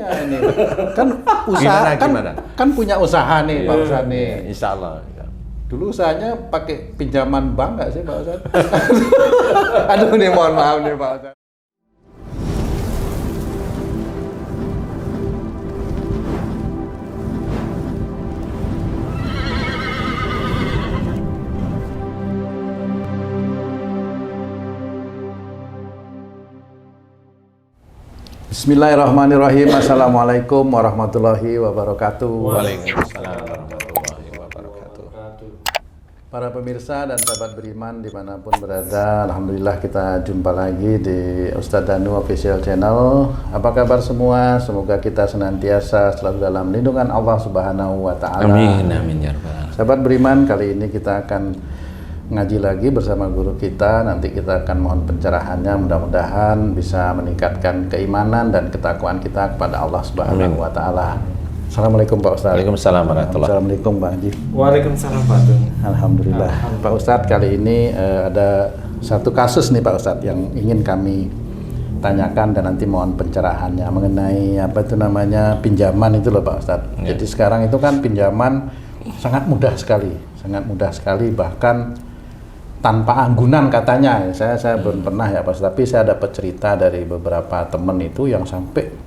punya ini. Kan usaha kan punya usaha nih Pak Ustadz nih. Insya Allah. Dulu usahanya pakai pinjaman bank nggak sih Pak Ustadz? Aduh nih mohon maaf nih Pak Ustadz. Bismillahirrahmanirrahim. Assalamualaikum warahmatullahi wabarakatuh. Waalaikumsalam warahmatullahi wabarakatuh. Para pemirsa dan sahabat beriman dimanapun berada, alhamdulillah kita jumpa lagi di Ustadz Danu Official Channel. Apa kabar semua? Semoga kita senantiasa selalu dalam lindungan Allah Subhanahu wa Ta'ala. Amin, amin ya rabbal alamin. Sahabat beriman, kali ini kita akan ngaji lagi bersama guru kita. Nanti kita akan mohon pencerahannya, mudah-mudahan bisa meningkatkan keimanan dan ketakwaan kita kepada Allah Subhanahu wa Ta'ala. Assalamualaikum Pak Ustadz. Waalaikumsalam warahmatullahi wabarakatuh. Assalamualaikum Bang Haji. Waalaikumsalam Pak Dun. Alhamdulillah. Pak Ustadz, kali ini ada satu kasus nih Pak Ustadz yang ingin kami tanyakan dan nanti mohon pencerahannya mengenai apa itu namanya pinjaman itu loh Pak Ustadz. Jadi sekarang itu kan pinjaman sangat mudah sekali, bahkan tanpa anggunan katanya. Saya belum pernah ya Pak, tapi saya dapat cerita dari beberapa teman itu yang sampai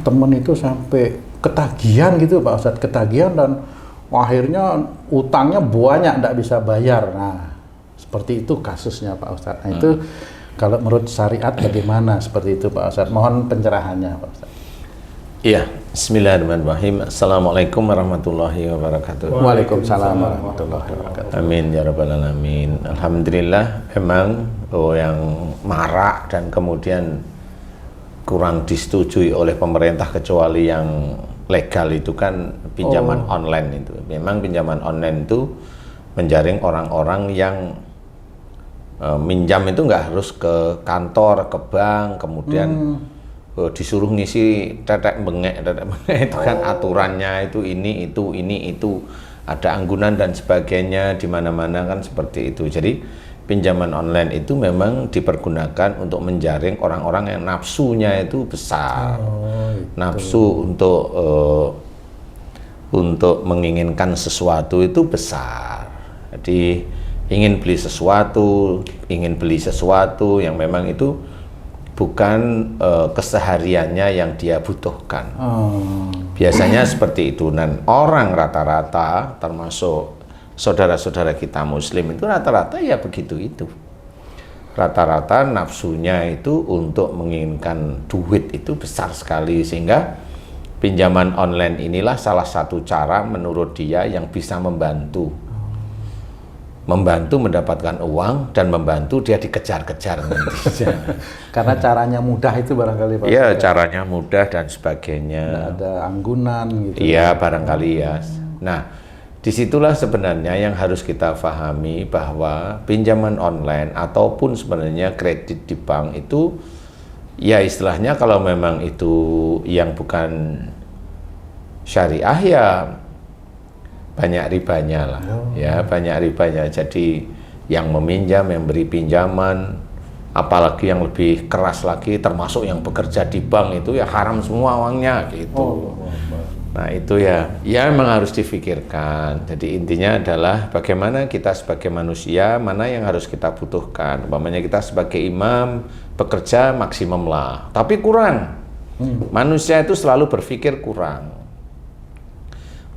teman itu sampai ketagihan gitu Pak Ustadz, ketagihan dan akhirnya utangnya banyak, tidak bisa bayar. Nah, seperti itu kasusnya Pak Ustadz. Nah, itu kalau menurut syariat bagaimana seperti itu Pak Ustadz? Mohon pencerahannya Pak Ustadz. Iya, bismillahirrahmanirrahim. Assalamualaikum warahmatullahi wabarakatuh. Waalaikumsalam warahmatullahi wabarakatuh. Amin ya rabbal alamin. Alhamdulillah, memang yang marak dan kemudian kurang disetujui oleh pemerintah kecuali yang legal itu kan pinjaman online itu. Memang pinjaman online itu menjaring orang-orang yang minjam itu nggak harus ke kantor, ke bank, kemudian disuruh ngisi tetek bengek itu kan aturannya itu ini itu ada anggunan dan sebagainya di mana-mana kan seperti itu. Jadi pinjaman online itu memang dipergunakan untuk menjaring orang-orang yang nafsunya itu besar, nafsu untuk menginginkan sesuatu itu besar. Jadi ingin beli sesuatu yang memang itu bukan kesehariannya yang dia butuhkan. Biasanya seperti itu. Dan orang rata-rata termasuk saudara-saudara kita muslim itu rata-rata ya begitu itu. Rata-rata nafsunya itu untuk menginginkan duit itu besar sekali, sehingga pinjaman online inilah salah satu cara menurut dia yang bisa membantu mendapatkan uang dan membantu dia dikejar-kejar nanti. Karena caranya mudah itu barangkali Pak. Iya, caranya mudah dan sebagainya. Nggak ada anggunan gitu. Iya, barangkali ya. Nah, disitulah sebenarnya yang harus kita pahami bahwa pinjaman online ataupun sebenarnya kredit di bank itu ya istilahnya kalau memang itu yang bukan syariah ya banyak ribanya lah, ya banyak ribanya. Jadi yang meminjam, yang beri pinjaman, apalagi yang lebih keras lagi, termasuk yang bekerja di bank itu ya haram semua uangnya gitu. Nah itu ya memang harus difikirkan. Jadi intinya adalah bagaimana kita sebagai manusia, mana yang harus kita butuhkan. Umpamanya kita sebagai imam bekerja maksimum lah, tapi kurang. Manusia itu selalu berpikir kurang.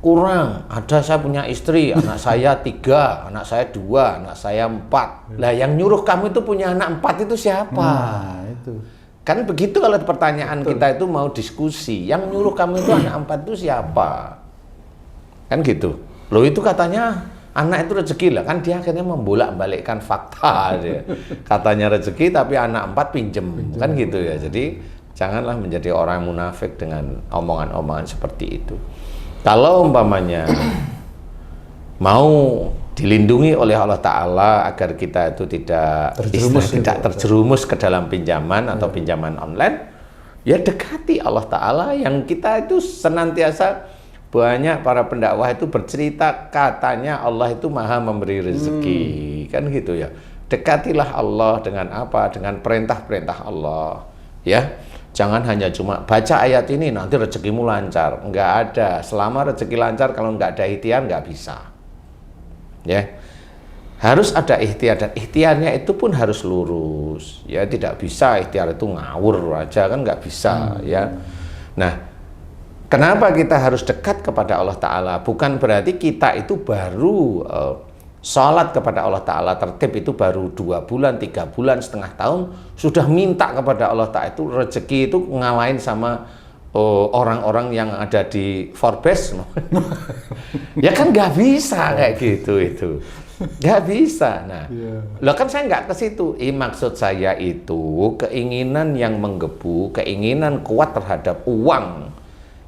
Ada saya punya istri, anak saya 3, anak saya 2, anak saya 4. Lah yang nyuruh kamu itu punya anak 4 itu siapa? Nah, itu. Kan begitu kalau pertanyaan kita itu mau diskusi, yang nyuruh kamu itu anak 4 itu siapa? Kan gitu. Loh itu katanya anak itu rezeki lah, kan dia akhirnya membolak-balikkan fakta dia. Katanya rezeki tapi anak 4 pinjem. Kan gitu ya. Jadi janganlah menjadi orang munafik dengan omongan-omongan seperti itu. Kalau umpamanya mau dilindungi oleh Allah Ta'ala agar kita itu tidak terjerumus ke dalam pinjaman atau pinjaman online, ya dekati Allah Ta'ala yang kita itu senantiasa banyak para pendakwah itu bercerita katanya Allah itu maha memberi rezeki, kan gitu ya. Dekatilah Allah dengan apa? Dengan perintah-perintah Allah, ya. Jangan hanya cuma baca ayat ini nanti rezekimu lancar. Nggak ada. Selama rezeki lancar, kalau nggak ada ikhtiar nggak bisa. Ya, harus ada ikhtiar, dan ikhtiarnya itu pun harus lurus. Ya, tidak bisa ikhtiar itu ngawur aja, kan nggak bisa. Ya. Nah, kenapa kita harus dekat kepada Allah Ta'ala? Bukan berarti kita itu baru sholat kepada Allah Ta'ala tertib itu baru 2 bulan, 3 bulan, setengah tahun sudah minta kepada Allah Ta'ala. Itu rezeki itu ngalahin sama orang-orang yang ada di Forbes. Ya kan nggak bisa kayak gitu itu. Nggak bisa. Nah, loh kan saya nggak ke situ. Maksud saya itu keinginan yang menggebu, keinginan kuat terhadap uang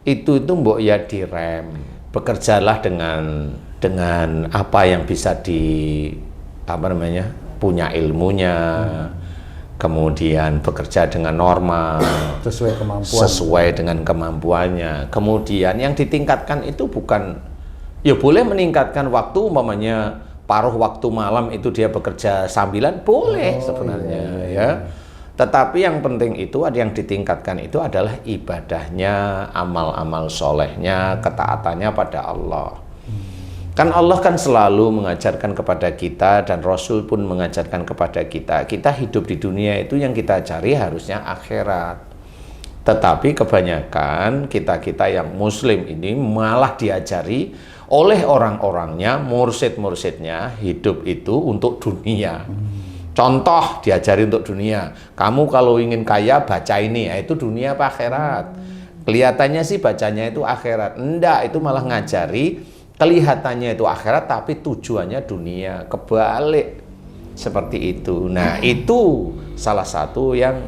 itu mbok ya direm. Bekerjalah dengan apa yang bisa punya ilmunya, kemudian bekerja dengan normal sesuai dengan kemampuannya. Kemudian yang ditingkatkan itu bukan, ya boleh meningkatkan waktu, umpamanya paruh waktu malam itu dia bekerja sambilan, boleh sebenarnya. Ya. Tetapi yang penting itu ada yang ditingkatkan itu adalah ibadahnya, amal-amal solehnya, ketaatannya pada Allah. Kan Allah kan selalu mengajarkan kepada kita, dan Rasul pun mengajarkan kepada kita, kita hidup di dunia itu yang kita cari harusnya akhirat. Tetapi kebanyakan kita-kita yang muslim ini malah diajari oleh orang-orangnya, mursyid-mursyidnya, hidup itu untuk dunia. Contoh, diajari untuk dunia. Kamu kalau ingin kaya baca ini, ya itu dunia apa akhirat? Kelihatannya sih bacanya itu akhirat. Enggak, itu malah ngajari kelihatannya itu akhirat tapi tujuannya dunia. Kebalik seperti itu. Nah, itu salah satu yang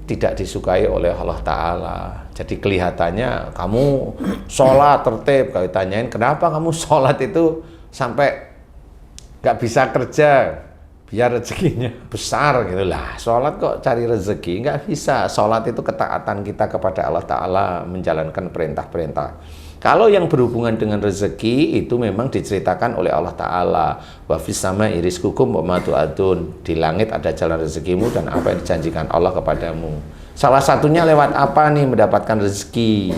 tidak disukai oleh Allah Ta'ala. Jadi kelihatannya kamu sholat tertib, kalau ditanyain kenapa kamu sholat itu sampai nggak bisa kerja biar rezekinya besar gitu lah. Sholat kok cari rezeki? Nggak bisa. Sholat itu ketaatan kita kepada Allah Ta'ala, menjalankan perintah-perintah. Kalau yang berhubungan dengan rezeki itu memang diceritakan oleh Allah Ta'ala, wa fis sama'i rizqukum wa ma tu'adun. Di langit ada jalan rezekimu dan apa yang dijanjikan Allah kepadamu. Salah satunya lewat apa nih mendapatkan rezeki?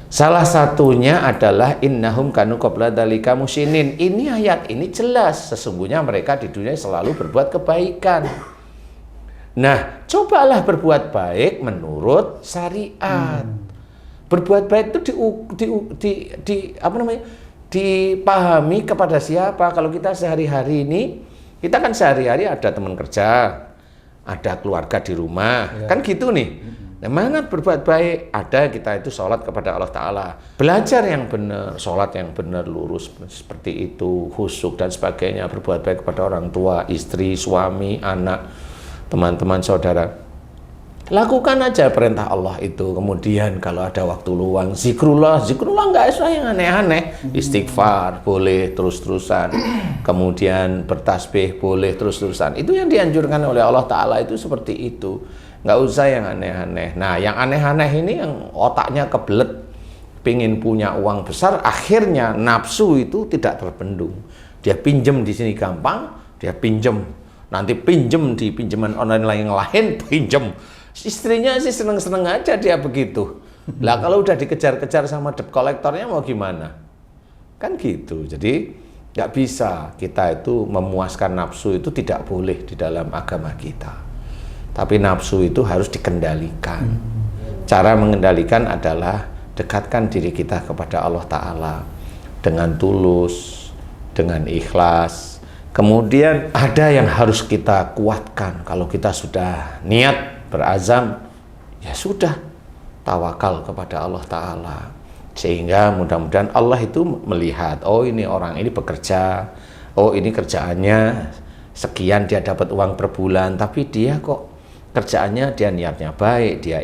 Salah satunya adalah innahum kanu qabla dzalika musyinin. Ini ayat ini jelas, sesungguhnya mereka di dunia selalu berbuat kebaikan. Nah, cobalah berbuat baik menurut syariat. Berbuat baik itu dipahami kepada siapa? Kalau kita sehari-hari ini, kita kan sehari-hari ada teman kerja, ada keluarga di rumah, kan gitu nih. Nah, mana berbuat baik? Ada kita itu sholat kepada Allah Ta'ala. Belajar yang benar, sholat yang benar, lurus seperti itu, khusyuk dan sebagainya. Berbuat baik kepada orang tua, istri, suami, anak, teman-teman, saudara. Lakukan aja perintah Allah itu. Kemudian kalau ada waktu luang, zikrullah nggak usah yang aneh-aneh. Istighfar boleh terus-terusan. Kemudian bertasbih boleh terus-terusan. Itu yang dianjurkan oleh Allah Ta'ala itu seperti itu. Nggak usah yang aneh-aneh. Nah, yang aneh-aneh ini yang otaknya kebelet, pengen punya uang besar, akhirnya nafsu itu tidak terbendung. Dia pinjem di sini gampang, dia pinjem. Nanti pinjem di pinjaman online yang lain, pinjem. Istrinya sih seneng-seneng aja dia begitu. Lah kalau udah dikejar-kejar sama debt kolektornya mau gimana? Kan gitu. Jadi nggak bisa kita itu memuaskan nafsu, itu tidak boleh di dalam agama kita. Tapi nafsu itu harus dikendalikan. Cara mengendalikan adalah dekatkan diri kita kepada Allah Ta'ala dengan tulus, dengan ikhlas. Kemudian ada yang harus kita kuatkan. Kalau kita sudah niat berazam, ya sudah, tawakal kepada Allah Ta'ala. Sehingga mudah-mudahan Allah itu melihat, oh ini orang ini bekerja, oh ini kerjaannya sekian, dia dapat uang per bulan, tapi dia kok kerjaannya, dia niatnya baik, dia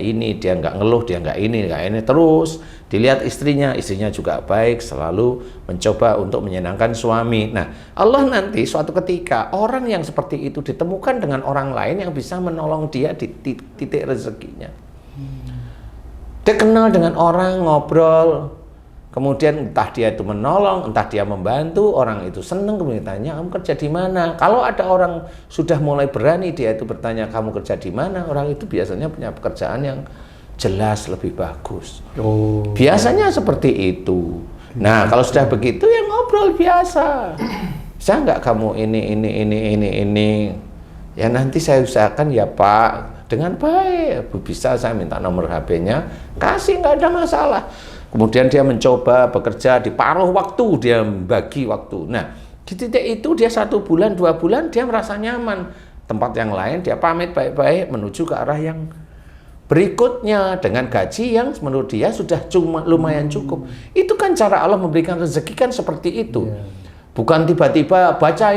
nggak ngeluh, dia nggak ini, terus dilihat istrinya juga baik, selalu mencoba untuk menyenangkan suami. Nah, Allah nanti suatu ketika orang yang seperti itu ditemukan dengan orang lain yang bisa menolong dia di titik rezekinya. Dia kenal dengan orang, ngobrol, Kemudian entah dia itu menolong, entah dia membantu, orang itu senang, kemudian tanya, kamu kerja di mana? Kalau ada orang sudah mulai berani, dia itu bertanya, kamu kerja di mana? Orang itu biasanya punya pekerjaan yang jelas lebih bagus. Biasanya seperti itu. Nah, kalau sudah begitu ya ngobrol biasa. Bisa nggak kamu ini? Ya nanti saya usahakan ya Pak, dengan baik. Bisa saya minta nomor HP-nya, kasih, nggak ada masalah. Kemudian dia mencoba bekerja di paruh waktu, dia bagi waktu. Nah, di titik itu dia 1 bulan, 2 bulan, dia merasa nyaman. Tempat yang lain dia pamit baik-baik menuju ke arah yang berikutnya dengan gaji yang menurut dia sudah lumayan cukup. Itu kan cara Allah memberikan rezeki kan seperti itu. Bukan tiba-tiba baca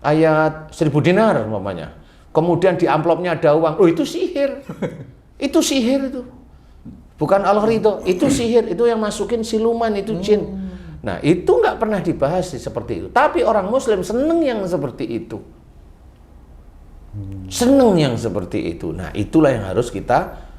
ayat 1000 dinar umpamanya. Kemudian di amplopnya ada uang. Oh, itu sihir. Itu sihir itu. Bukan Allah ridho, itu sihir, itu yang masukin siluman, itu jin. Nah, itu nggak pernah dibahas seperti itu. Tapi orang Muslim seneng yang seperti itu. Seneng yang seperti itu. Nah, itulah yang harus kita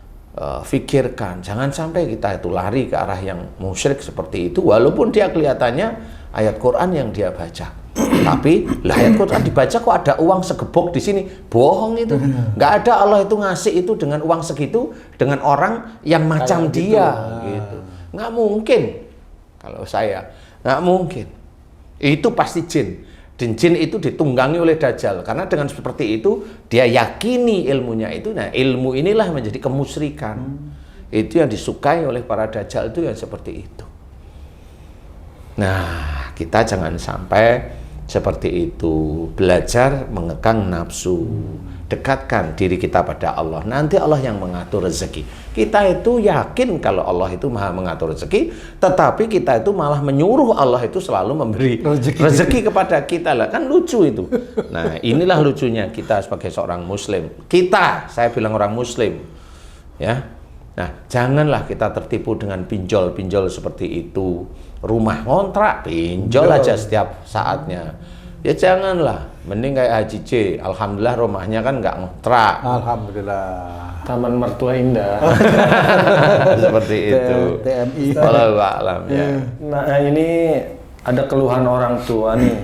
pikirkan. Jangan sampai kita itu lari ke arah yang musyrik seperti itu, walaupun dia kelihatannya ayat Quran yang dia baca. Tapi ayat Quran dibaca kok ada uang segebok di sini, bohong itu. Nggak ada, Allah itu ngasih itu dengan uang segitu dengan orang yang macam dia, gitu. Nggak mungkin. Kalau saya nggak mungkin. Itu pasti jin. Dan jin itu ditunggangi oleh Dajjal. Karena dengan seperti itu dia yakini ilmunya itu. Nah, ilmu inilah menjadi kemusyrikan. Itu yang disukai oleh para Dajjal itu yang seperti itu. Nah, kita jangan sampai seperti itu. Belajar mengekang nafsu, dekatkan diri kita pada Allah. Nanti Allah yang mengatur rezeki. Kita itu yakin kalau Allah itu maha mengatur rezeki, tetapi kita itu malah menyuruh Allah itu selalu memberi rezeki kepada kita lah. Kan lucu itu. Nah, inilah lucunya kita sebagai seorang Muslim. Saya bilang orang Muslim, ya. Nah, janganlah kita tertipu dengan pinjol-pinjol seperti itu. Rumah ngontrak, pinjol aja setiap saatnya. Ya janganlah, mending kayak Haji C. Alhamdulillah rumahnya kan nggak ngontrak. Alhamdulillah. Taman mertua indah. Seperti itu. TMI. Wallahu a'lam ya. Nah, ini ada keluhan orang tua nih.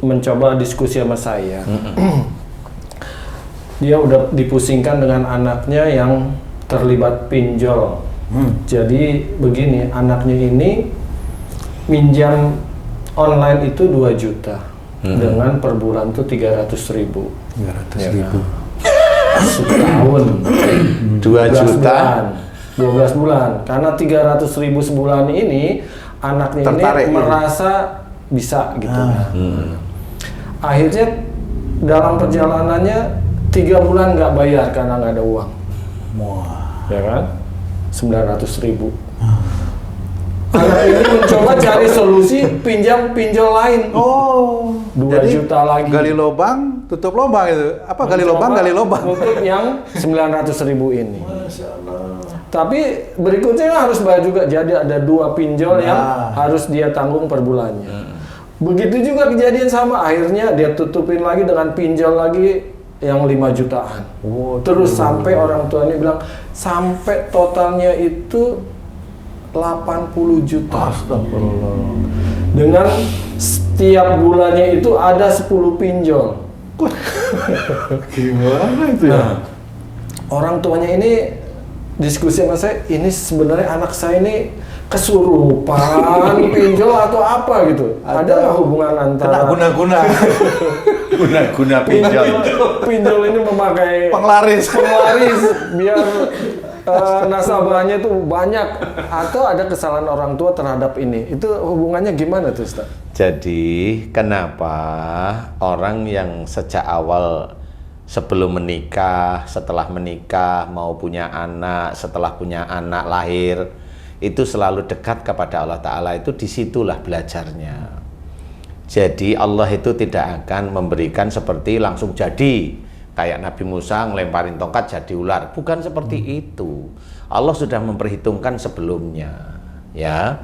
Mencoba diskusi sama saya. Dia udah dipusingkan dengan anaknya yang terlibat pinjol. Jadi begini, anaknya ini minjam online itu 2 juta dengan per bulan tuh 300.000. 300.000. Setahun. 2 juta. 12 bulan. Karena 300.000 sebulan ini anaknya tertarik, ini merasa bisa gitu. Akhirnya dalam perjalanannya 3 bulan nggak bayar karena nggak ada uang. Ya kan? 900.000. Anak ini mencoba cari solusi pinjam pinjol lain. 2 juta lagi. Gali lubang, tutup lubang itu. Apa gali lubang, gali lubang. Untuk yang 900.000 ini. Tapi berikutnya harus bayar juga. Jadi ada 2 pinjol yang harus dia tanggung per bulannya. Begitu juga kejadian sama. Akhirnya dia tutupin lagi dengan pinjol lagi yang 5 jutaan. Terus sampai orang tuanya bilang sampai totalnya itu 80 juta. Astagfirullah. Dengan setiap bulannya itu ada 10 pinjol. Gimana itu ya? Nah, orang tuanya ini diskusi sama saya, ini sebenarnya anak saya ini kesurupan pinjol atau apa gitu. Ada nggak hubungan antara Guna-guna. Guna pinjol. pinjol ini memakai Penglaris. biar nasabahnya itu banyak, atau ada kesalahan orang tua terhadap ini? Itu hubungannya gimana tuh, Ustaz? Jadi kenapa orang yang sejak awal sebelum menikah, setelah menikah, mau punya anak, setelah punya anak lahir, itu selalu dekat kepada Allah Ta'ala, itu disitulah belajarnya. Jadi Allah itu tidak akan memberikan seperti langsung jadi, kayak Nabi Musa ngelemparin tongkat jadi ular. Bukan seperti itu. Allah sudah memperhitungkan sebelumnya, ya.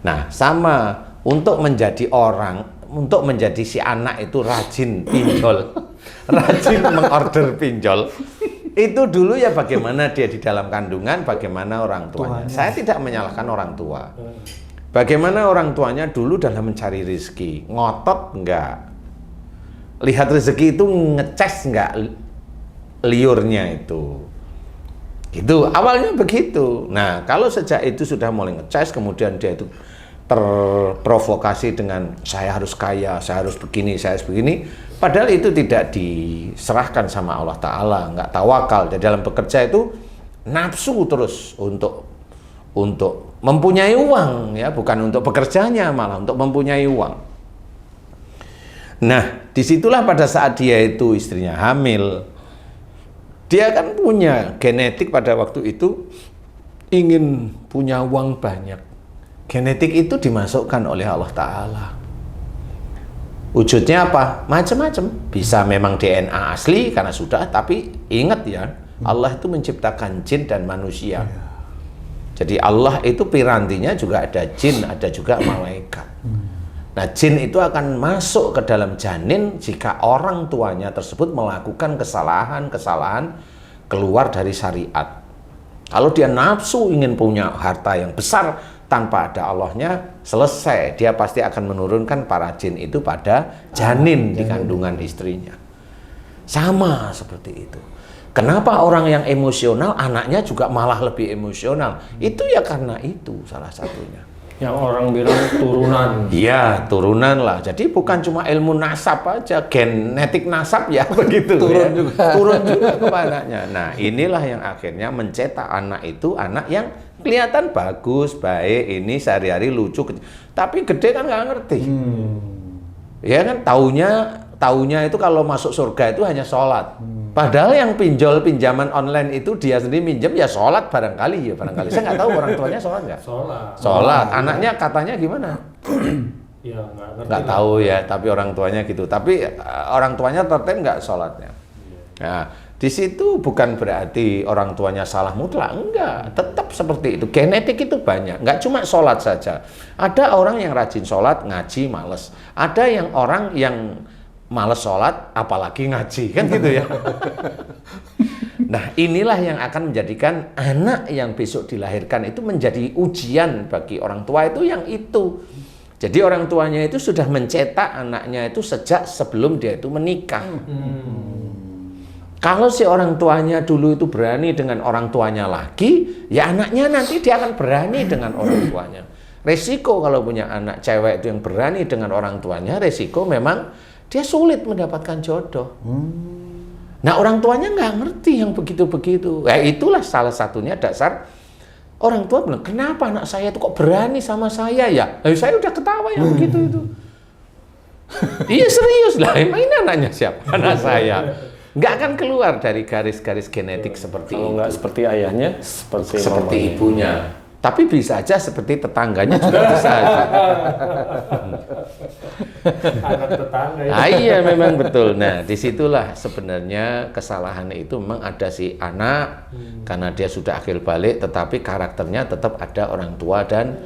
Nah, sama untuk menjadi orang, untuk menjadi si anak itu rajin pinjol, rajin mengorder pinjol, itu dulu ya bagaimana dia di dalam kandungan, bagaimana orang tuanya. Saya tidak menyalahkan orang tua. Bagaimana orang tuanya dulu dalam mencari rezeki, ngotot enggak? Lihat rezeki itu ngeces enggak liurnya itu. Itu awalnya begitu. Nah, kalau sejak itu sudah mulai ngeces, kemudian dia itu terprovokasi dengan saya harus kaya, saya harus begini, saya harus begini. Padahal itu tidak diserahkan sama Allah Ta'ala, nggak tawakal. Di dalam bekerja itu nafsu terus untuk mempunyai uang, ya, bukan untuk bekerjanya, malah untuk mempunyai uang. Nah, disitulah pada saat dia itu istrinya hamil, dia kan punya genetik pada waktu itu ingin punya uang banyak. Genetik itu dimasukkan oleh Allah Ta'ala. Wujudnya apa? Macam-macam. Bisa memang DNA asli karena sudah, tapi ingat ya, Allah itu menciptakan jin dan manusia. Jadi Allah itu pirantinya juga ada jin, ada juga malaikat. Nah, jin itu akan masuk ke dalam janin jika orang tuanya tersebut melakukan kesalahan-kesalahan keluar dari syariat. Kalau dia nafsu ingin punya harta yang besar tanpa ada Allahnya, selesai. Dia pasti akan menurunkan para jin itu pada janin di kandungan istrinya. Sama seperti itu. Kenapa orang yang emosional, anaknya juga malah lebih emosional? Itu ya karena itu salah satunya. Yang orang bilang turunan. Iya, turunan lah. Jadi bukan cuma ilmu nasab aja, genetik nasab ya begitu. Turun ya. juga. Turun juga ke anaknya. Nah, inilah yang akhirnya mencetak anak itu anak yang kelihatan bagus, baik, ini sehari-hari lucu. Tapi gede kan nggak ngerti. Ya kan, taunya itu kalau masuk surga itu hanya sholat. Padahal yang pinjol pinjaman online itu dia sendiri minjem ya sholat barangkali. Saya nggak tahu orang tuanya sholat nggak? Sholat. Anaknya katanya gimana? Ya, nggak tahu ya, tapi orang tuanya gitu. Tapi orang tuanya tertib nggak sholatnya. Nah, di situ bukan berarti orang tuanya salah mutlak, enggak. Tetap seperti itu. Genetik itu banyak. Nggak cuma sholat saja. Ada orang yang rajin sholat, ngaji, males. Ada yang orang yang males sholat, apalagi ngaji, kan gitu ya. Nah, inilah yang akan menjadikan anak yang besok dilahirkan itu menjadi ujian bagi orang tua itu yang itu. Jadi orang tuanya itu sudah mencetak anaknya itu sejak sebelum dia itu menikah. Kalau si orang tuanya dulu itu berani dengan orang tuanya lagi, ya anaknya nanti dia akan berani dengan orang tuanya. Resiko kalau punya anak cewek itu yang berani dengan orang tuanya, resiko memang dia sulit mendapatkan jodoh. Nah, orang tuanya nggak ngerti yang begitu-begitu. Ya, itulah salah satunya dasar orang tua bilang, kenapa anak saya itu kok berani sama saya ya? Saya udah ketawa yang begitu itu. Iya serius lah, emang ini anaknya siapa? Anak saya. Nggak akan keluar dari garis-garis genetik seperti Kalau itu. nggak seperti ayahnya, Seperti ibunya. Tapi bisa aja seperti tetangganya juga bisa aja. anak tetangga. Ah, iya memang betul. Nah, disitulah sebenarnya kesalahan itu memang ada si anak karena dia sudah akil balik, tetapi karakternya tetap ada orang tua dan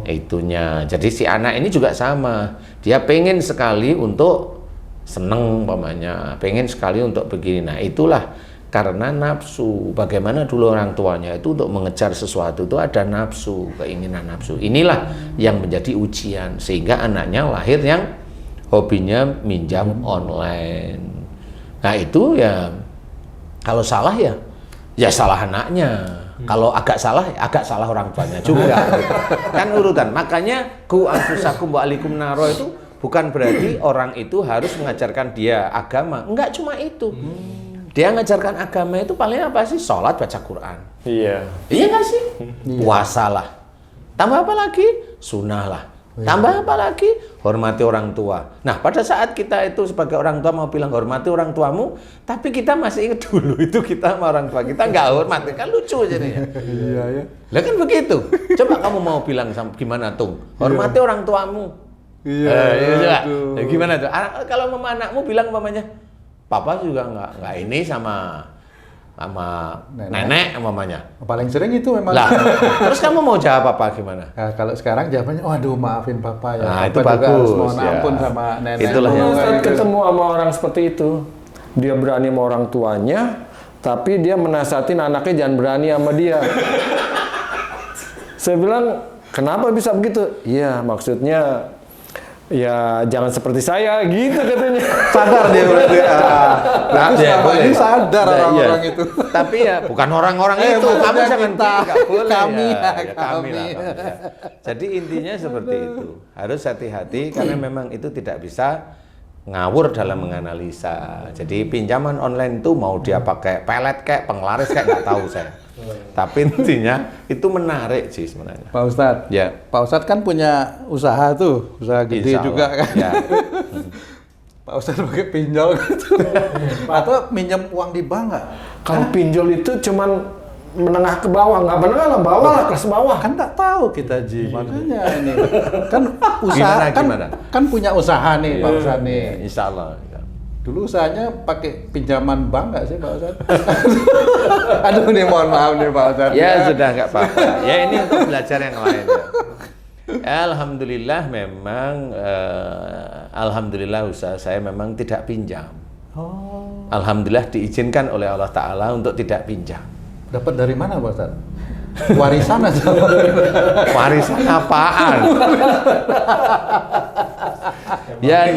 itunya. Jadi si anak ini juga sama. Dia pengen sekali untuk seneng umpamanya, pengen sekali untuk begini. Nah, itulah karena nafsu. Bagaimana dulu orang tuanya itu untuk mengejar sesuatu itu ada nafsu, keinginan nafsu. Inilah yang menjadi ujian sehingga anaknya lahir yang hobinya minjam online. Nah, itu ya kalau salah ya salah anaknya. Kalau agak salah orang tuanya juga. Kan urutan. Makanya ku anfusakum wa alikum naro itu bukan berarti orang itu harus mengajarkan dia agama. Enggak cuma itu. Dia ngajarkan agama itu paling apa sih? Sholat, baca Quran. Iya. Iya nggak sih? Puasa lah. Tambah apa lagi? Sunnah lah. Tambah apa lagi? Hormati orang tua. Nah, pada saat kita itu sebagai orang tua mau bilang hormati orang tuamu, tapi kita masih ingat dulu itu kita sama orang tua kita nggak hormati, kan lucu jadinya. Iya ya. Lah kan begitu. Coba kamu mau bilang gimana Tung? Hormati orang tuamu. Iya. Iya. Gimana tuh? Kalau mama anakmu bilang mamanya, papa juga nggak ini sama nenek mamanya. Paling sering itu memang. Lah, terus kamu mau jawab apa gimana? Nah, kalau sekarang jawabannya, waduh maafin papa ya. Nah, Papa itu juga bagus, harus mohon ya. ampun sama nenek. Itulah yang Saat ketemu sama orang seperti itu, dia berani sama orang tuanya, tapi dia menasihatin anaknya jangan berani sama dia. Saya bilang, kenapa bisa begitu? Iya, maksudnya ya jangan seperti saya gitu katanya. Sadar dia berarti. Berarti Ya, selama boleh. ini sadar Nah, orang-orang iya. itu. Tapi ya bukan orang-orang itu, maksudnya kamu jangan kita. nggak boleh. Kami, ya, kami. kami lah. Jadi intinya seperti itu. Harus hati-hati karena memang itu tidak bisa ngawur dalam menganalisa. Jadi pinjaman online itu mau dia pakai pelet kayak penglaris kayak nggak tahu saya. Tapi intinya itu menarik sih sebenarnya. Pak Ustadz, Ya. Pak Ustadz kan punya usaha tuh, usaha gede Insya Allah. juga kan. Ya. Pak Ustadz pakai pinjol gitu. Atau minjem uang di bank nggak? Kalau pinjol itu cuman menengah ke bawah, nggak menengah lah, bawah lah, kelas bawah. Kan nggak tahu kita Ji, makanya ini kan usaha Gimana? kan punya usaha nih Pak Ustadz nih. Insya Allah. Dulu usahanya pakai pinjaman bank nggak sih Pak Ustadz? Aduh nih mohon maaf nih Pak Ustadz. Ya sudah nggak apa-apa. Ya ini untuk belajar yang lain. Ya. Alhamdulillah memang alhamdulillah usaha saya memang tidak pinjam. Oh, Alhamdulillah diizinkan oleh Allah Ta'ala untuk tidak pinjam. dapat dari mana Pak Ustadz? Warisan aja. Warisan apaan? Ya,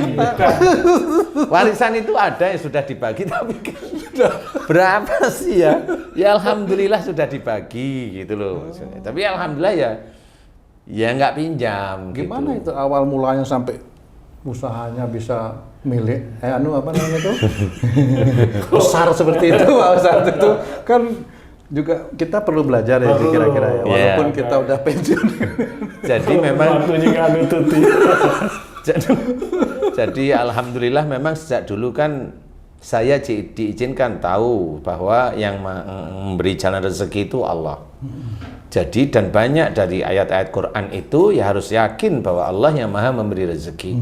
warisan itu ada yang sudah dibagi, tapi kan berapa sih ya? Ya alhamdulillah sudah dibagi gitu loh. Tapi alhamdulillah ya nggak pinjam. Gimana gitu. itu awal mulanya sampai usahanya bisa milik apa namanya itu besar seperti itu Pak Ustadz itu kan juga kita perlu belajar ya Ji, kira-kira ya walaupun kita udah pensiun. Jadi memang Waktunya nggak nututi. jadi alhamdulillah memang sejak dulu kan saya diizinkan tahu bahwa yang memberi jalan rezeki itu Allah. Jadi dan banyak dari ayat-ayat Quran itu ya harus yakin bahwa Allah yang maha memberi rezeki.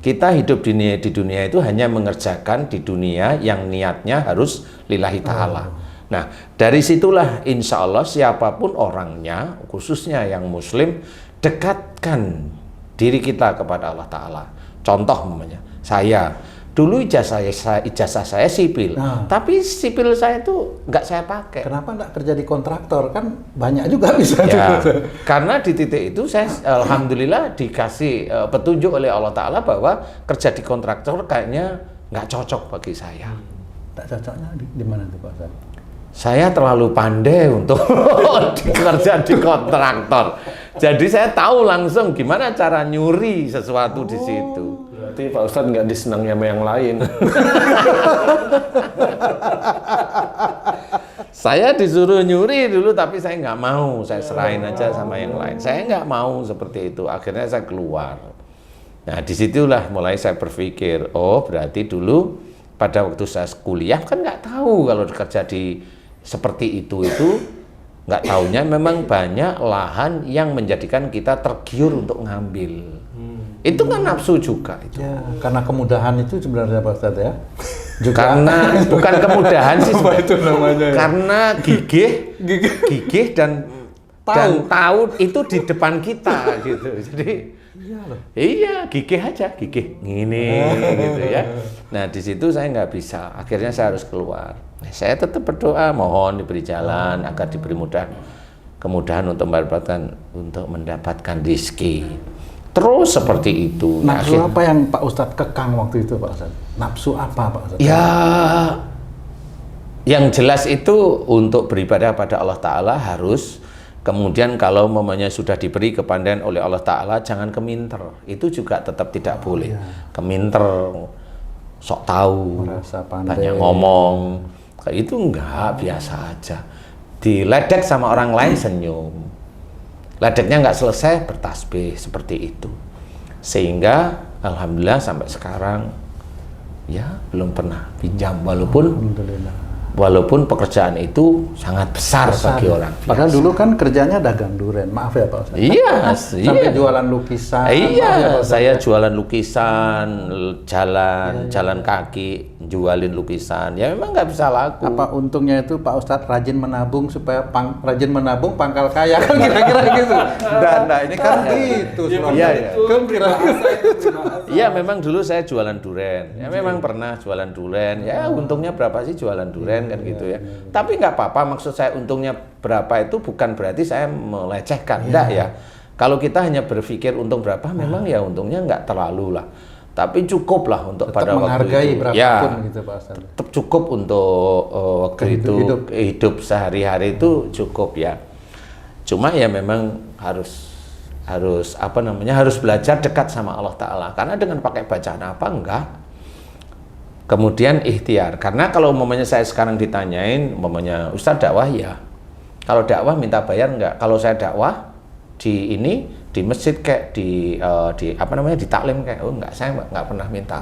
Kita hidup di dunia itu hanya mengerjakan di dunia yang niatnya harus lillahi ta'ala. Nah dari situlah insya Allah siapapun orangnya, khususnya yang muslim, dekatkan diri kita kepada Allah Ta'ala. Contoh umpamanya, saya dulu ijazah saya sipil, tapi sipil saya itu nggak saya pakai. Kenapa nggak kerja di kontraktor kan banyak juga bisa. Ya, karena di titik itu saya alhamdulillah dikasih petunjuk oleh Allah Ta'ala bahwa kerja di kontraktor kayaknya nggak cocok bagi saya. Tak cocoknya di mana tuh Pak Ustadz? Saya terlalu pandai untuk kerja di kontraktor. Jadi saya tahu langsung gimana cara nyuri sesuatu di situ. Berarti Pak Ustadz nggak disenangi sama yang lain. Saya disuruh nyuri dulu, tapi saya nggak mau. Saya serahin aja sama yang lain. Saya nggak mau seperti itu. Akhirnya saya keluar. Nah, disitulah mulai saya berpikir, oh berarti dulu pada waktu saya kuliah kan nggak tahu kalau kerja di seperti itu nggak taunya memang banyak lahan yang menjadikan kita tergiur untuk ngambil. Itu kan nafsu juga itu. Ya, karena kemudahan itu sebenarnya Pak Ustadz ya. Karena bukan kemudahan sih Apa itu namanya ya? karena gigih dan tahu itu di depan kita gitu. Jadi iya gigih aja, gigih gini gitu ya. Nah di situ saya nggak bisa, akhirnya saya harus keluar. Nah, saya tetap berdoa mohon diberi jalan agar diberi kemudahan untuk mendapatkan rezeki. Terus seperti itu. Nafsu apa yang Pak Ustadz kekang waktu itu Pak Ustadz? Nafsu apa Pak Ustadz? Ya, yang jelas itu untuk beribadah pada Allah Ta'ala harus, kemudian kalau mamanya sudah diberi kepandaian oleh Allah Ta'ala, jangan keminter. Itu juga tetap tidak boleh. Keminter, sok tahu, Merasa pandai. banyak ngomong, kayak itu enggak, biasa aja. Diledek sama orang lain senyum. Ledeknya nggak selesai, bertasbih, seperti itu. Sehingga alhamdulillah sampai sekarang ya belum pernah pinjam, walaupun pekerjaan itu sangat besar bagi orang biasa. Padahal dulu kan kerjanya dagang durian, maaf ya Pak Ustadz. Iya, Sampai jualan lukisan. Iya, maaf ya, Pak Ustadz. saya jualan lukisan, jalan kaki, jualin lukisan. Ya memang nggak bisa laku. Apa untungnya itu Pak Ustadz rajin menabung supaya rajin menabung pangkal kaya kan kira-kira gitu. Nah ini kan gitu. Iya, iya. Kan kira-kira. Iya, memang dulu saya jualan duren. Ya memang pernah jualan duren. Ya untungnya berapa sih jualan duren? kan gitu ya. Tapi nggak apa-apa, maksud saya untungnya berapa itu bukan berarti saya melecehkan, enggak ya. Kalau kita hanya berpikir untung berapa, memang ya untungnya nggak terlalu lah. Tapi cukup lah untuk Tetap pada waktu menghargai itu. berapapun Ya, gitu Pak Ustadz. tetap cukup untuk waktu itu hidup sehari-hari itu cukup ya. Cuma ya memang harus apa namanya, harus belajar dekat sama Allah Ta'ala, karena dengan pakai bacaan apa enggak, kemudian ikhtiar. Karena kalau umpamanya saya sekarang ditanyain umpamanya Ustadz dakwah ya, kalau dakwah minta bayar enggak? Kalau saya dakwah di masjid kayak di apa namanya, di taklim kayak, oh enggak, saya enggak pernah minta,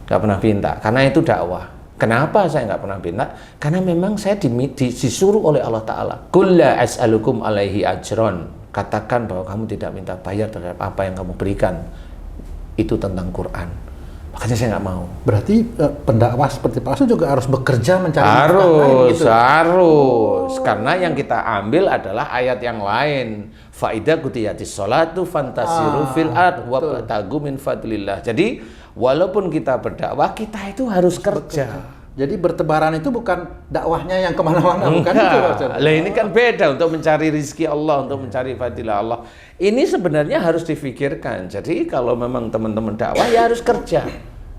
enggak pernah minta, karena itu dakwah. Kenapa saya nggak pernah minta? Karena memang saya disuruh oleh Allah Ta'ala. Qul la as'alukum alaihi ajron. Katakan bahwa kamu tidak minta bayar terhadap apa yang kamu berikan. Itu tentang Quran. Makanya saya nggak mau. Berarti pendakwah seperti Pak Ustadz juga harus bekerja mencari Harus. Karena yang kita ambil adalah ayat yang lain. Fa'idha qutiyatis sholatu fantasiru fil ard wabtagu min fadlillah. Jadi walaupun kita berdakwah, kita itu harus kerja. Jadi bertebaran itu bukan dakwahnya yang kemana-mana, bukan itu Pak Ustadz. Lah ini kan beda, untuk mencari rizki Allah, untuk mencari fadilah Allah. Ini sebenarnya harus difikirkan. Jadi kalau memang teman-teman dakwah ya harus kerja.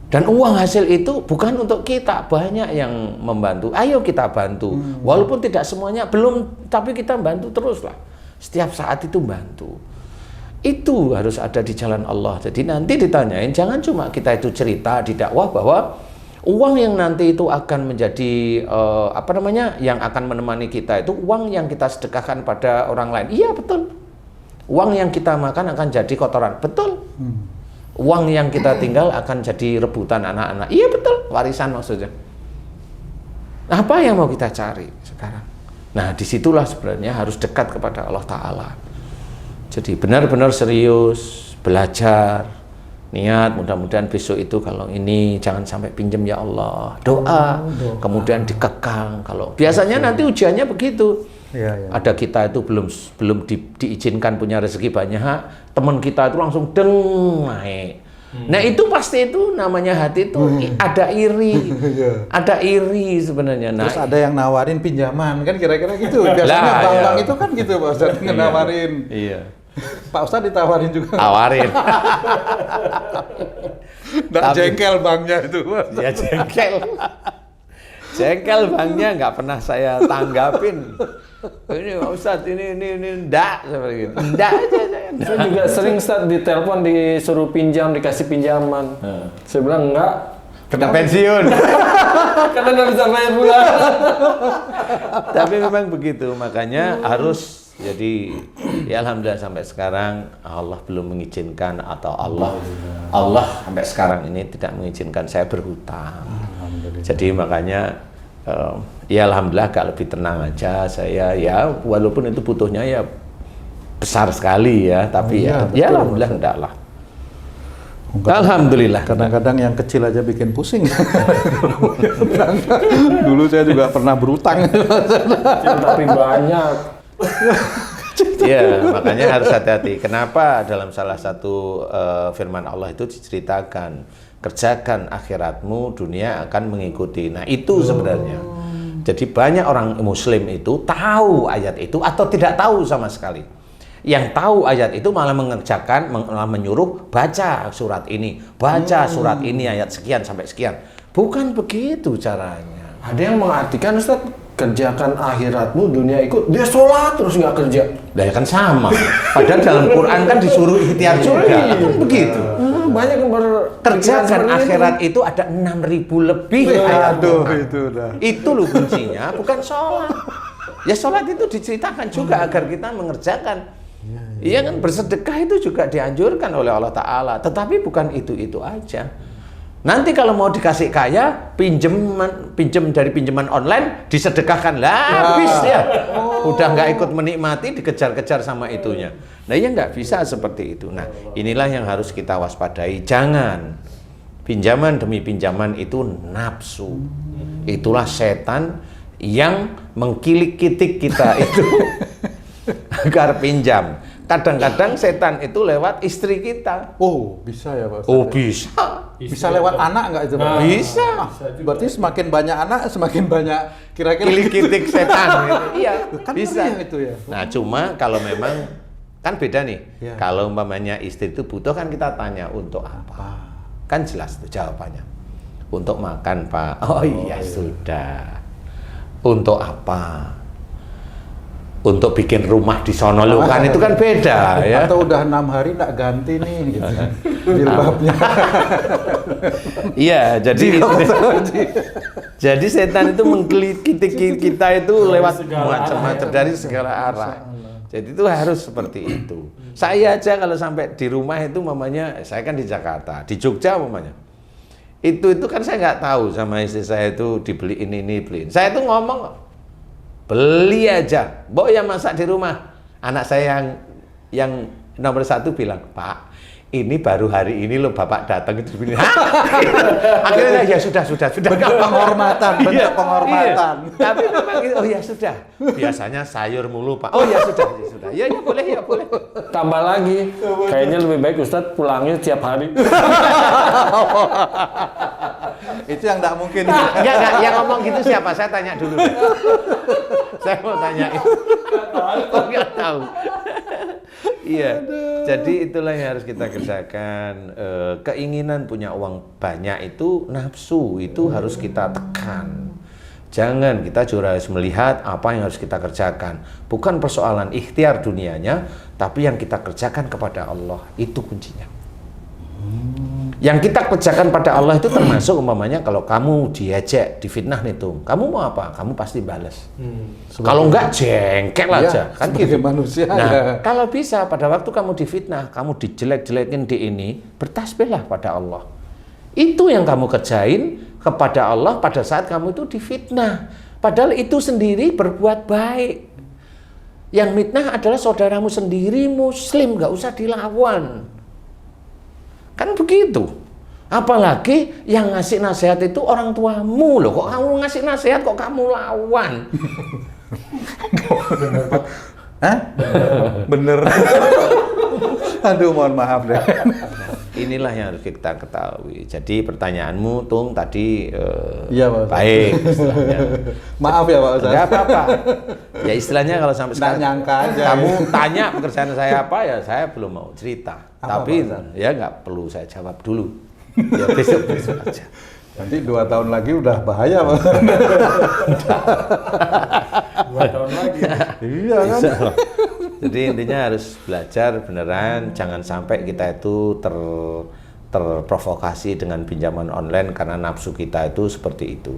Dan uang hasil itu bukan untuk kita, banyak yang membantu. Ayo kita bantu. Walaupun tidak semuanya, belum, tapi kita bantu terus lah. Setiap saat itu bantu. Itu harus ada di jalan Allah. Jadi nanti ditanyain, jangan cuma kita itu cerita di dakwah bahwa uang yang nanti itu akan menjadi apa namanya, yang akan menemani kita itu uang yang kita sedekahkan pada orang lain. Iya betul. Uang yang kita makan akan jadi kotoran. Betul. Uang yang kita tinggal akan jadi rebutan anak-anak. Iya betul. Warisan maksudnya. Apa yang mau kita cari sekarang? Nah disitulah sebenarnya harus dekat kepada Allah Ta'ala. Jadi benar-benar serius, belajar, niat, mudah-mudahan besok itu kalau ini jangan sampai pinjam ya Allah, doa. Kemudian dikekang. Kalau biasanya nanti ujiannya begitu. Ada kita itu belum diizinkan punya rezeki banyak, teman kita itu langsung deng naik. Nah itu pasti itu namanya hati itu ada iri, ada iri sebenarnya. Nah, terus ada yang nawarin pinjaman kan kira-kira gitu. Biasanya bank-bank itu kan gitu Pak Ustadz, nawarin. Iya. Pak Ustadz ditawarin juga. Tawarin. Nggak jengkel banknya itu. Ya jengkel. Jengkel banknya nggak pernah saya tanggapin. Ini Pak Ustadz, ini enggak seperti itu. Enggak aja saya. Saya juga sering Ustadz ditelepon disuruh pinjam, dikasih pinjaman. Saya bilang enggak. Kena pensiun. Karena nggak bisa bayar bulan. Tapi memang begitu, makanya harus. Jadi ya alhamdulillah sampai sekarang Allah belum mengizinkan, atau Allah sampai sekarang ini tidak mengizinkan saya berhutang. Jadi makanya ya alhamdulillah agak lebih tenang aja saya, ya walaupun itu butuhnya ya besar sekali ya, tapi ya alhamdulillah enggak lah. Alhamdulillah. Kadang-kadang yang kecil aja bikin pusing. Dulu saya juga pernah berutang. Tapi banyak. Ya, makanya harus hati-hati. Kenapa dalam salah satu firman Allah itu diceritakan, kerjakan akhiratmu, dunia akan mengikuti. Nah, itu sebenarnya. Jadi banyak orang muslim itu tahu ayat itu atau tidak tahu sama sekali. Yang tahu ayat itu malah mengerjakan, malah menyuruh baca surat ini, baca surat ini ayat sekian sampai sekian. Bukan begitu caranya. Ada yang mengartikan Ustaz, kerjakan akhiratmu, dunia ikut. Dia sholat terus nggak kerja. Nah, ya kan sama. Padahal dalam Quran kan disuruh ikhtiar juga. Kan begitu. Banyak yang Kerjakan akhirat itu ada 6.000 lebih ayat. Itu dah. Itu loh kuncinya, bukan sholat. Ya sholat itu diceritakan juga agar kita mengerjakan. Iya kan, bersedekah itu juga dianjurkan oleh Allah Ta'ala. Tetapi bukan itu-itu aja. Nanti kalau mau dikasih kaya, pinjem dari pinjaman online, disedekahkan lah, habis ya. Udah nggak ikut menikmati, dikejar-kejar sama itunya. Nah ya nggak bisa seperti itu. Nah inilah yang harus kita waspadai. Jangan pinjaman demi pinjaman itu nafsu. Itulah setan yang mengkilik-kitik kita itu agar pinjam. kadang-kadang setan itu lewat istri kita. Oh, bisa ya Pak Ustadz? Oh, bisa. Bisa lewat anak nggak itu Pak? Bisa. Berarti semakin banyak anak, semakin banyak kira-kira Kilik-kilik setan gitu. Iya, kan bisa. ngeri itu ya. Nah, cuma kalau memang kan beda nih. Iya. Kalau umpamanya istri itu butuh kan kita tanya untuk apa? Kan jelas tuh jawabannya. Untuk makan, Pak. Oh iya, sudah. Untuk apa? Untuk bikin rumah di sono lo kan itu kan beda ya. Atau udah 6 hari nggak ganti nih gitu. Jilbabnya. Iya, jadi setan itu menggelitik kita itu lewat macam-macam dari segala arah. Jadi itu harus seperti itu. Saya aja kalau sampai di rumah itu mamanya, saya kan di Jakarta, di Jogja mamanya. Itu kan saya nggak tahu sama istri saya itu dibeliin ini, beliin. Saya itu ngomong beli aja, Mbok yang masak di rumah. Anak saya yang nomor 1 bilang, Pak, ini baru hari ini loh Bapak datang itu begini. Akhirnya ya sudah. Penghormatan, bentuk penghormatan. Iya. Tapi memang oh ya sudah. Biasanya sayur mulu Pak. Oh ya sudah. Ya boleh. Tambah lagi, kayaknya lebih baik Ustadz pulangnya tiap hari. Itu yang nggak mungkin. Enggak, yang ngomong gitu siapa? Saya tanya dulu. Saya mau tanyain. Oh, nggak tahu. Iya, jadi itulah yang harus kita kerjakan. Keinginan punya uang banyak itu nafsu, itu harus kita tekan. Jangan, kita juga harus melihat apa yang harus kita kerjakan. Bukan persoalan ikhtiar dunianya, tapi yang kita kerjakan kepada Allah, itu kuncinya. Yang kita kerjakan pada Allah itu termasuk umpamanya kalau kamu diajak, difitnah nih tuh, kamu mau apa? Kamu pasti balas. Kalau enggak jengkel aja, kan gitu. Manusia. Nah, kalau bisa pada waktu kamu difitnah, kamu dijelek-jelekin di ini, bertasbihlah pada Allah. Itu yang kamu kerjain kepada Allah pada saat kamu itu difitnah. Padahal itu sendiri berbuat baik. Yang mitnah adalah saudaramu sendiri muslim, nggak usah dilawan. Kan begitu. Apalagi yang ngasih nasihat itu orang tuamu loh. Kok kamu ngasih nasihat kok kamu lawan? Hah? Bener. Aduh, mohon maaf deh. Inilah yang harus kita ketahui. Jadi pertanyaanmu Tung tadi Iya, Pak. baik istilahnya. Maaf ya Pak Ustadz. Enggak apa-apa. Ya istilahnya kalau sampai Nggak sekarang nyangka aja. kamu tanya pekerjaan saya apa ya saya belum mau cerita. Apa, Tapi Pak? ya nggak perlu saya jawab dulu. Ya besok aja. Nanti 2 tahun lagi udah bahaya Pak. 2 tahun lagi. Iya kan? Bisa loh. Jadi intinya harus belajar beneran, jangan sampai kita itu terprovokasi dengan pinjaman online karena nafsu kita itu seperti itu.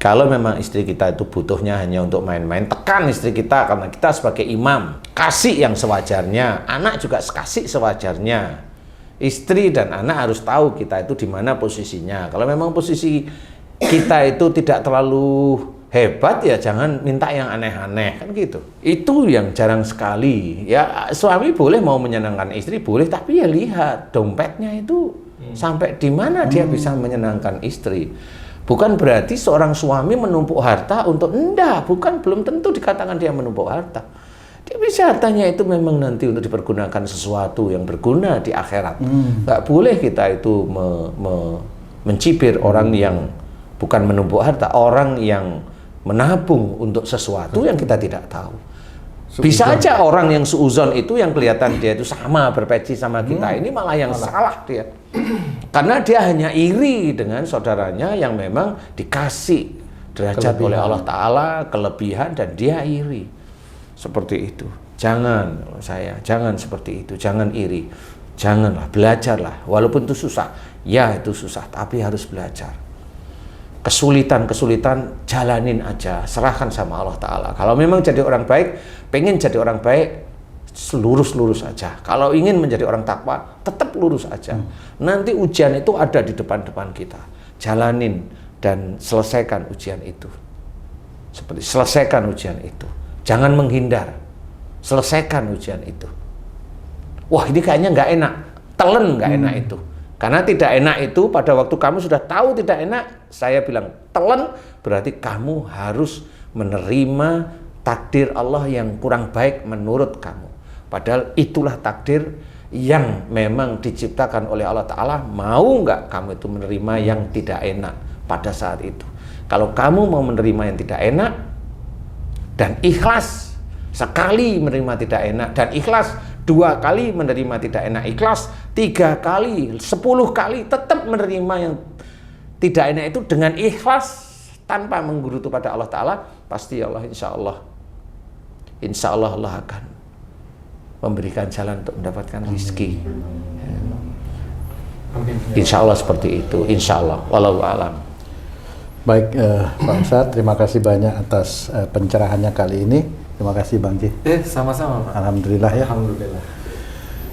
Kalau memang istri kita itu butuhnya hanya untuk main-main, tekan istri kita karena kita sebagai imam, kasih yang sewajarnya, anak juga kasih sewajarnya. Istri dan anak harus tahu kita itu di mana posisinya. Kalau memang posisi kita itu tidak terlalu hebat ya jangan minta yang aneh-aneh kan gitu. Itu yang jarang sekali. Ya suami boleh mau menyenangkan istri boleh, tapi ya lihat dompetnya itu sampai di mana dia bisa menyenangkan istri. Bukan berarti seorang suami menumpuk harta untuk bukan belum tentu dikatakan dia menumpuk harta. Dia bisa hartanya itu memang nanti untuk dipergunakan sesuatu yang berguna di akhirat. Nggak boleh kita itu mencibir orang yang bukan menumpuk harta, orang yang menabung untuk sesuatu yang kita tidak tahu. Bisa aja orang yang suuzon itu yang kelihatan dia itu sama berpeci sama kita, ini malah yang salah dia. Karena dia hanya iri dengan saudaranya yang memang dikasih derajat oleh Allah Ta'ala, kelebihan, dan dia iri. Seperti itu. Jangan seperti itu, jangan iri. Janganlah, belajarlah. Walaupun itu susah, ya itu susah, tapi harus belajar. Kesulitan jalanin aja, serahkan sama Allah Ta'ala. Kalau memang jadi orang baik, pengen jadi orang baik, lurus aja. Kalau ingin menjadi orang takwa, tetap lurus aja. Nanti ujian itu ada di depan kita. Jalanin dan selesaikan ujian itu. Selesaikan ujian itu. Jangan menghindar. Selesaikan ujian itu. Wah, ini kayaknya nggak enak. Telen nggak enak itu. Karena tidak enak itu pada waktu kamu sudah tahu tidak enak, saya bilang telan, berarti kamu harus menerima takdir Allah yang kurang baik menurut kamu. Padahal itulah takdir yang memang diciptakan oleh Allah Ta'ala. Mau nggak kamu itu menerima yang tidak enak pada saat itu? Kalau kamu mau menerima yang tidak enak dan ikhlas sekali menerima tidak enak, dan ikhlas 2 kali menerima tidak enak, ikhlas 3 kali, 10 kali tetap menerima yang tidak enak itu dengan ikhlas tanpa menggerutu pada Allah Ta'ala, pasti Allah insya Allah Allah akan memberikan jalan untuk mendapatkan rezeki. Insya Allah seperti itu, insya Allah. Wallahu a'lam. Baik, Pak Ustadz, terima kasih banyak atas pencerahannya kali ini. Terima kasih Bang Ji. Sama-sama Pak. Alhamdulillah ya. Alhamdulillah.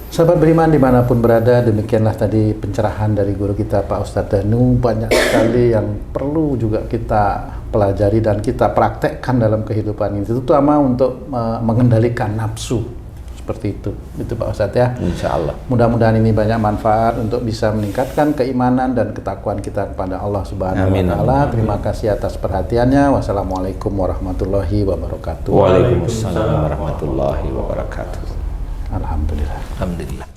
Sahabat beriman dimanapun berada, demikianlah tadi pencerahan dari guru kita Pak Ustadz Danu. Banyak sekali yang perlu juga kita pelajari dan kita praktekkan dalam kehidupan ini, terutama untuk mengendalikan nafsu. Seperti itu Pak Ustadz ya. Insya Allah. Mudah-mudahan ini banyak manfaat untuk bisa meningkatkan keimanan dan ketakwaan kita kepada Allah Subhanahu wa Ta'ala. Terima kasih atas perhatiannya. Wassalamualaikum warahmatullahi wabarakatuh. Waalaikumsalam warahmatullahi wabarakatuh. Alhamdulillah. Alhamdulillah.